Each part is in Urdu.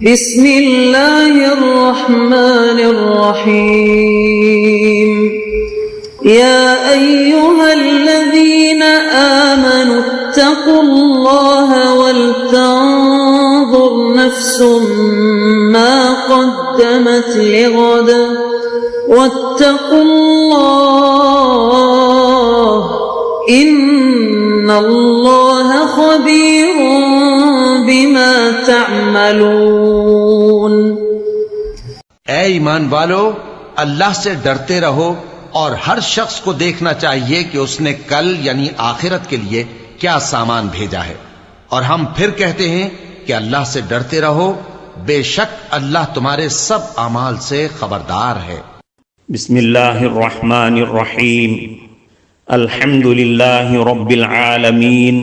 بسم اللہ الرحمن الرحیم یا ایہا الذین آمنوا اتقوا اللہ ولتنظر نفس ما قدمت لغد واتقوا اللہ ان اللہ خبیر بما تعملون۔ اے ایمان والو، اللہ سے ڈرتے رہو اور ہر شخص کو دیکھنا چاہیے کہ اس نے کل یعنی آخرت کے لیے کیا سامان بھیجا ہے، اور ہم پھر کہتے ہیں کہ اللہ سے ڈرتے رہو، بے شک اللہ تمہارے سب اعمال سے خبردار ہے۔ بسم اللہ الرحمن الرحیم، الحمد للہ رب العالمین،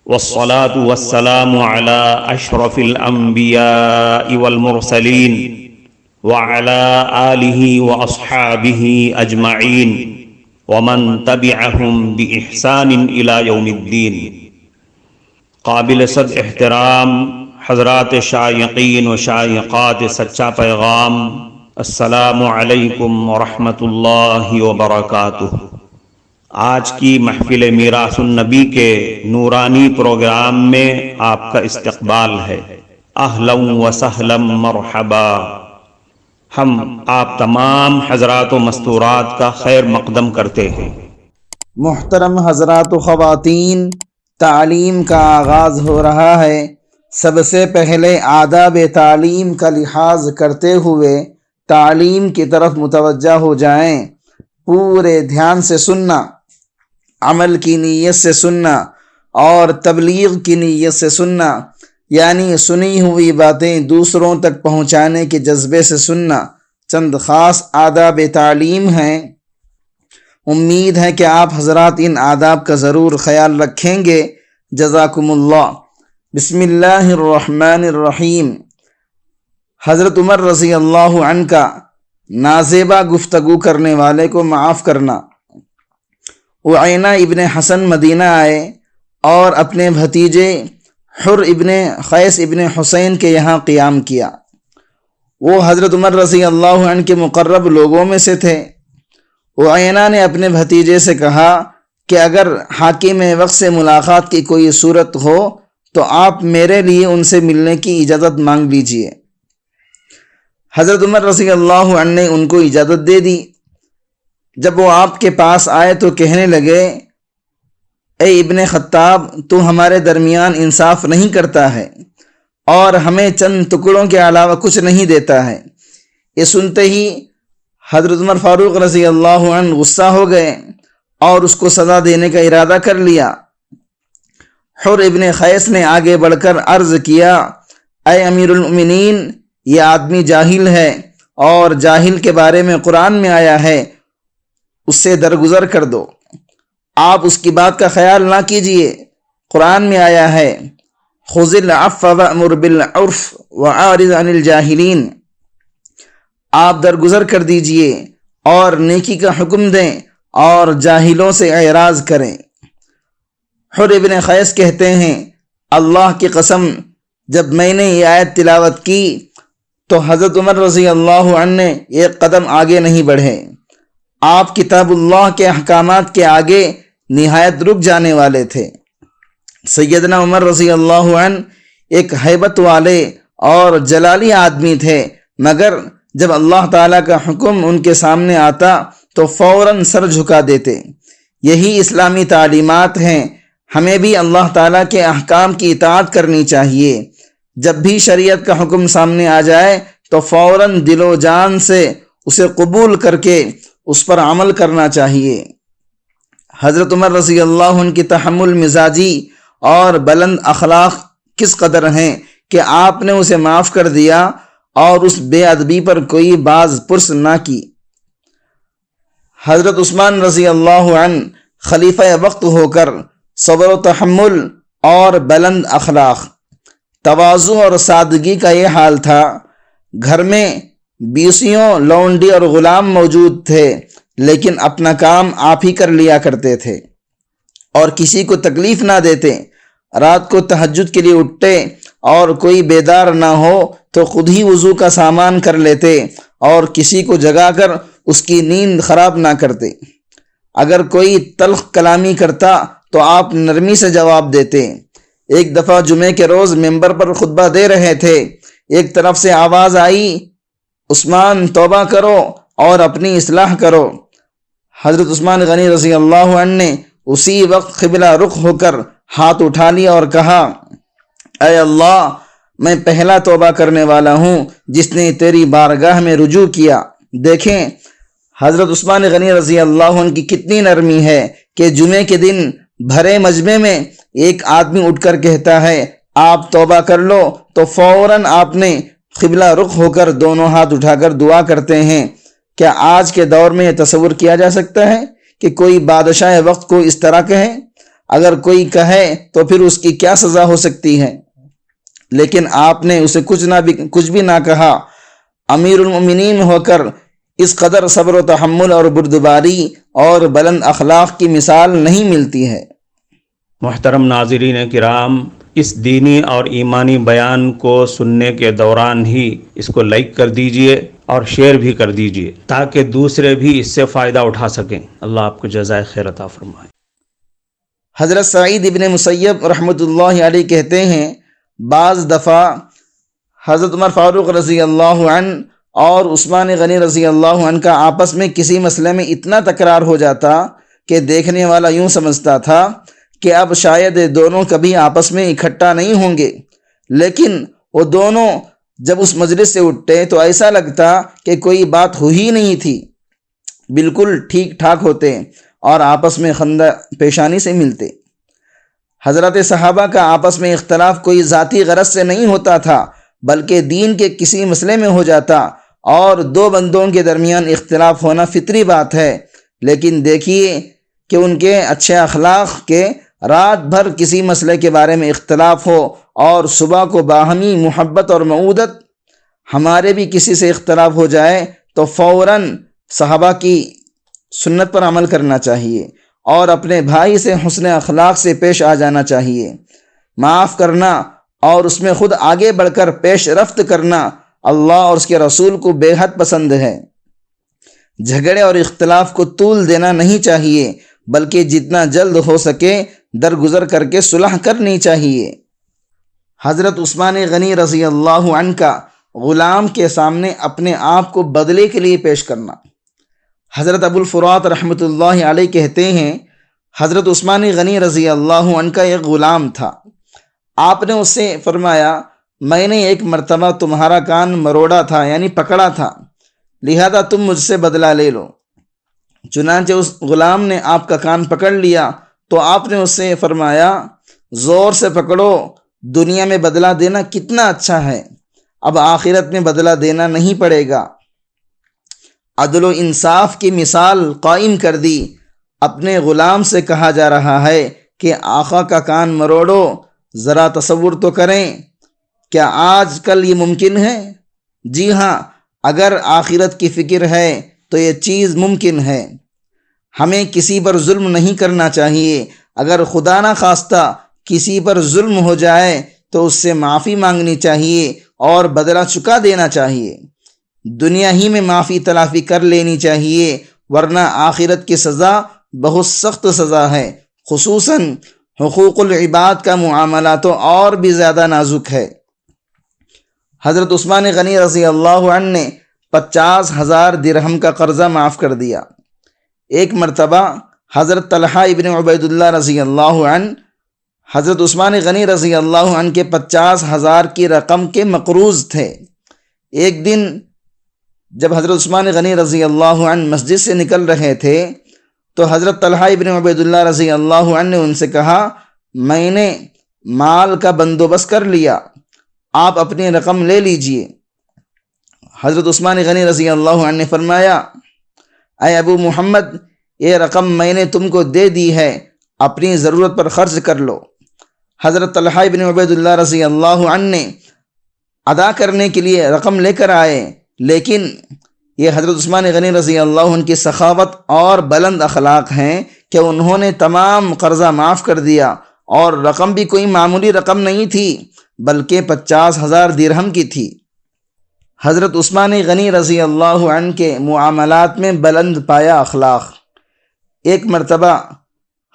والصلاة والسلام على اشرف الانبیاء والمرسلین وعلى آلہ واصحابہ اجمعین ومن تبعہم بإحسان الى یوم الدین۔ قابل صد احترام حضرات شائقین و شائقات سچا پیغام، السلام علیکم ورحمۃ اللہ وبرکاتہ۔ آج کی محفل میراث النبی کے نورانی پروگرام میں آپ کا استقبال ہے۔ اہلا و سہلا مرحبا۔ ہم آپ تمام حضرات و مستورات کا خیر مقدم کرتے ہیں۔ محترم حضرات و خواتین، تعلیم کا آغاز ہو رہا ہے۔ سب سے پہلے آداب تعلیم کا لحاظ کرتے ہوئے تعلیم کی طرف متوجہ ہو جائیں۔ پورے دھیان سے سننا، عمل کی نیت سے سننا اور تبلیغ کی نیت سے سننا، یعنی سنی ہوئی باتیں دوسروں تک پہنچانے کے جذبے سے سننا۔ چند خاص آداب تعلیم ہیں، امید ہے کہ آپ حضرات ان آداب کا ضرور خیال رکھیں گے۔ جزاکم اللہ۔ بسم اللہ الرحمن الرحیم۔ حضرت عمر رضی اللہ عنہ کا نازیبا گفتگو کرنے والے کو معاف کرنا۔ عینہ ابن حسن مدینہ آئے اور اپنے بھتیجے حر ابن قیس ابن حسین کے یہاں قیام کیا۔ وہ حضرت عمر رضی اللہ عنہ کے مقرب لوگوں میں سے تھے۔ عینہ نے اپنے بھتیجے سے کہا کہ اگر حاکم وقت سے ملاقات کی کوئی صورت ہو تو آپ میرے لیے ان سے ملنے کی اجازت مانگ لیجئے۔ حضرت عمر رضی اللہ عنہ نے ان کو اجازت دے دی۔ جب وہ آپ کے پاس آئے تو کہنے لگے، اے ابن خطاب، تو ہمارے درمیان انصاف نہیں کرتا ہے اور ہمیں چند ٹکڑوں کے علاوہ کچھ نہیں دیتا ہے۔ یہ سنتے ہی حضرت عمر فاروق رضی اللہ عنہ غصہ ہو گئے اور اس کو سزا دینے کا ارادہ کر لیا۔ حر ابن قیس نے آگے بڑھ کر عرض کیا، اے امیر المؤمنین، یہ آدمی جاہل ہے اور جاہل کے بارے میں قرآن میں آیا ہے، اس سے درگزر کر دو، آپ اس کی بات کا خیال نہ کیجیے۔ قرآن میں آیا ہے، خذ العفو وأمر بالعرف وأعرض عن الجاہلین، آپ درگزر کر دیجئے اور نیکی کا حکم دیں اور جاہلوں سے اعراض کریں۔ حر ابن قیس کہتے ہیں، اللہ کی قسم، جب میں نے یہ آیت تلاوت کی تو حضرت عمر رضی اللہ عنہ نے ایک قدم آگے نہیں بڑھے۔ آپ کتاب اللہ کے احکامات کے آگے نہایت رک جانے والے تھے۔ سیدنا عمر رضی اللہ عنہ ایک ہیبت والے اور جلالی آدمی تھے، مگر جب اللہ تعالیٰ کا حکم ان کے سامنے آتا تو فوراً سر جھکا دیتے۔ یہی اسلامی تعلیمات ہیں، ہمیں بھی اللہ تعالیٰ کے احکام کی اطاعت کرنی چاہیے۔ جب بھی شریعت کا حکم سامنے آ جائے تو فوراً دل و جان سے اسے قبول کر کے اس پر عمل کرنا چاہیے۔ حضرت عمر رضی اللہ عنہ کی تحمل مزاجی اور بلند اخلاق کس قدر ہیں کہ آپ نے اسے معاف کر دیا اور اس بے ادبی پر کوئی باز پرس نہ کی۔ حضرت عثمان رضی اللہ عنہ خلیفہ وقت ہو کر صبر و تحمل اور بلند اخلاق، تواضع اور سادگی کا یہ حال تھا۔ گھر میں بیسیوں لونڈی اور غلام موجود تھے، لیکن اپنا کام آپ ہی کر لیا کرتے تھے اور کسی کو تکلیف نہ دیتے۔ رات کو تہجد کے لیے اٹھتے اور کوئی بیدار نہ ہو تو خود ہی وضو کا سامان کر لیتے اور کسی کو جگا کر اس کی نیند خراب نہ کرتے۔ اگر کوئی تلخ کلامی کرتا تو آپ نرمی سے جواب دیتے۔ ایک دفعہ جمعے کے روز ممبر پر خطبہ دے رہے تھے، ایک طرف سے آواز آئی، عثمان توبہ کرو اور اپنی اصلاح کرو۔ حضرت عثمان غنی رضی اللہ عنہ نے اسی وقت قبلہ رخ ہو کر ہاتھ اٹھا لیا اور کہا، اے اللہ، میں پہلا توبہ کرنے والا ہوں جس نے تیری بارگاہ میں رجوع کیا۔ دیکھیں حضرت عثمان غنی رضی اللہ عنہ کی کتنی نرمی ہے کہ جمعے کے دن بھرے مجمع میں ایک آدمی اٹھ کر کہتا ہے آپ توبہ کر لو تو فوراً آپ نے قبلہ رخ ہو کر دونوں ہاتھ اٹھا کر دعا کرتے ہیں۔ کیا آج کے دور میں یہ تصور کیا جا سکتا ہے کہ کوئی بادشاہ وقت کو اس طرح کہے؟ اگر کوئی کہے تو پھر اس کی کیا سزا ہو سکتی ہے؟ لیکن آپ نے اسے کچھ بھی نہ کہا۔ امیر المومنین ہو کر اس قدر صبر و تحمل اور بردباری اور بلند اخلاق کی مثال نہیں ملتی ہے۔ محترم ناظرین کرام، اس دینی اور ایمانی بیان کو سننے کے دوران ہی اس کو لائک کر دیجئے اور شیئر بھی کر دیجئے تاکہ دوسرے بھی اس سے فائدہ اٹھا سکیں۔ اللہ آپ کو جزائے خیر عطا فرمائے۔ حضرت سعید ابن مسیب رحمۃ اللہ علیہ کہتے ہیں، بعض دفعہ حضرت عمر فاروق رضی اللہ عنہ اور عثمان غنی رضی اللہ عنہ کا آپس میں کسی مسئلے میں اتنا تکرار ہو جاتا کہ دیکھنے والا یوں سمجھتا تھا کہ اب شاید دونوں کبھی آپس میں اکٹھا نہیں ہوں گے، لیکن وہ دونوں جب اس مجلس سے اٹھتے تو ایسا لگتا کہ کوئی بات ہو ہی نہیں تھی، بالکل ٹھیک ٹھاک ہوتے اور آپس میں خندہ پیشانی سے ملتے۔ حضرت صحابہ کا آپس میں اختلاف کوئی ذاتی غرض سے نہیں ہوتا تھا بلکہ دین کے کسی مسئلے میں ہو جاتا، اور دو بندوں کے درمیان اختلاف ہونا فطری بات ہے، لیکن دیکھیے کہ ان کے اچھے اخلاق کے رات بھر کسی مسئلے کے بارے میں اختلاف ہو اور صبح کو باہمی محبت اور معودت۔ ہمارے بھی کسی سے اختلاف ہو جائے تو فوراً صحابہ کی سنت پر عمل کرنا چاہیے اور اپنے بھائی سے حسن اخلاق سے پیش آ جانا چاہیے۔ معاف کرنا اور اس میں خود آگے بڑھ کر پیش رفت کرنا اللہ اور اس کے رسول کو بے حد پسند ہے۔ جھگڑے اور اختلاف کو طول دینا نہیں چاہیے بلکہ جتنا جلد ہو سکے درگزر کر کے صلح کرنی چاہیے۔ حضرت عثمان غنی رضی اللہ عنہ کا غلام کے سامنے اپنے آپ کو بدلے کے لیے پیش کرنا۔ حضرت ابو الفرات رحمۃ اللہ علیہ کہتے ہیں، حضرت عثمان غنی رضی اللہ عنہ کا ایک غلام تھا۔ آپ نے اس سے فرمایا، میں نے ایک مرتبہ تمہارا کان مروڑا تھا، یعنی پکڑا تھا، لہذا تم مجھ سے بدلہ لے لو۔ چنانچہ اس غلام نے آپ کا کان پکڑ لیا تو آپ نے اس سے فرمایا، زور سے پکڑو، دنیا میں بدلہ دینا کتنا اچھا ہے، اب آخرت میں بدلہ دینا نہیں پڑے گا۔ عدل و انصاف کی مثال قائم کر دی۔ اپنے غلام سے کہا جا رہا ہے کہ آقا کا کان مروڑو، ذرا تصور تو کریں، کیا آج کل یہ ممکن ہے؟ جی ہاں، اگر آخرت کی فکر ہے تو یہ چیز ممکن ہے۔ ہمیں کسی پر ظلم نہیں کرنا چاہیے۔ اگر خدا نہ خواستہ کسی پر ظلم ہو جائے تو اس سے معافی مانگنی چاہیے اور بدلہ چکا دینا چاہیے۔ دنیا ہی میں معافی تلافی کر لینی چاہیے، ورنہ آخرت کی سزا بہت سخت سزا ہے، خصوصاً حقوق العباد کا معاملہ تو اور بھی زیادہ نازک ہے۔ حضرت عثمان غنی رضی اللہ عنہ نے 50,000 درہم کا قرضہ معاف کر دیا۔ ایک مرتبہ حضرت طلحہ ابن عبید اللہ رضی اللہ عنہ حضرت عثمان غنی رضی اللہ عنہ کے 50,000 کی رقم کے مقروض تھے۔ ایک دن جب حضرت عثمان غنی رضی اللہ عنہ مسجد سے نکل رہے تھے تو حضرت طلحہ ابن عبید اللہ رضی اللہ عنہ نے ان سے کہا، میں نے مال کا بندوبست کر لیا، آپ اپنی رقم لے لیجئے۔ حضرت عثمان غنی رضی اللہ عنہ نے فرمایا، اے ابو محمد، یہ رقم میں نے تم کو دے دی ہے، اپنی ضرورت پر خرچ کر لو۔ حضرت طلحہ ابن عبید اللہ رضی اللہ عنہ نے ادا کرنے کے لیے رقم لے کر آئے، لیکن یہ حضرت عثمان غنی رضی اللہ عنہ کی سخاوت اور بلند اخلاق ہیں کہ انہوں نے تمام قرضہ معاف کر دیا، اور رقم بھی کوئی معمولی رقم نہیں تھی بلکہ 50,000 درہم کی تھی۔ حضرت عثمان غنی رضی اللہ عنہ کے معاملات میں بلند پایہ اخلاق۔ ایک مرتبہ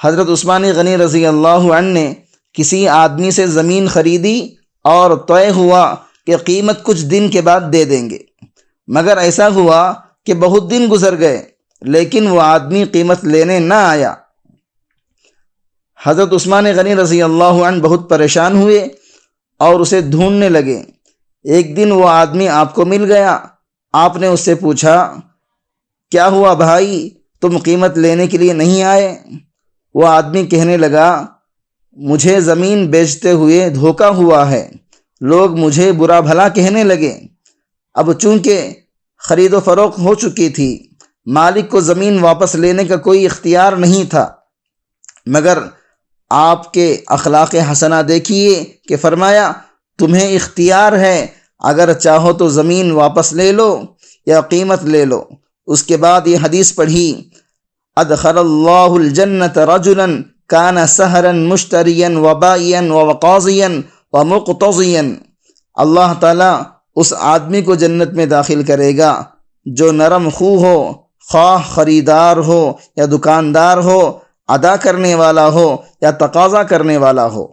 حضرت عثمان غنی رضی اللہ عنہ نے کسی آدمی سے زمین خریدی اور طے ہوا کہ قیمت کچھ دن کے بعد دے دیں گے، مگر ایسا ہوا کہ بہت دن گزر گئے لیکن وہ آدمی قیمت لینے نہ آیا۔ حضرت عثمان غنی رضی اللہ عنہ بہت پریشان ہوئے اور اسے ڈھونڈنے لگے۔ ایک دن وہ آدمی آپ کو مل گیا۔ آپ نے اس سے پوچھا، کیا ہوا بھائی، تم قیمت لینے کے لیے نہیں آئے؟ وہ آدمی کہنے لگا، مجھے زمین بیچتے ہوئے دھوکہ ہوا ہے، لوگ مجھے برا بھلا کہنے لگے۔ اب چونکہ خرید و فروخت ہو چکی تھی، مالک کو زمین واپس لینے کا کوئی اختیار نہیں تھا، مگر آپ کے اخلاق حسنہ دیکھیے کہ فرمایا، تمہیں اختیار ہے، اگر چاہو تو زمین واپس لے لو یا قیمت لے لو۔ اس کے بعد یہ حدیث پڑھی، ادخل اللہ الجنۃ رجلا کان سہرا مشتریا وبائیا وقاضیا ومقتضیا، اللہ تعالیٰ اس آدمی کو جنت میں داخل کرے گا جو نرم خو ہو، خواہ خریدار ہو یا دکاندار ہو، ادا کرنے والا ہو یا تقاضا کرنے والا ہو۔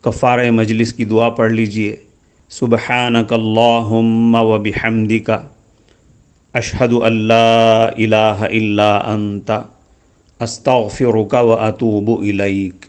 کفارہ مجلس کی دعا پڑھ لیجئے۔ سبحانک اللہم و بحمدک، اشہد ان لا الہ الا انت، استغفرک و اتوب الیک۔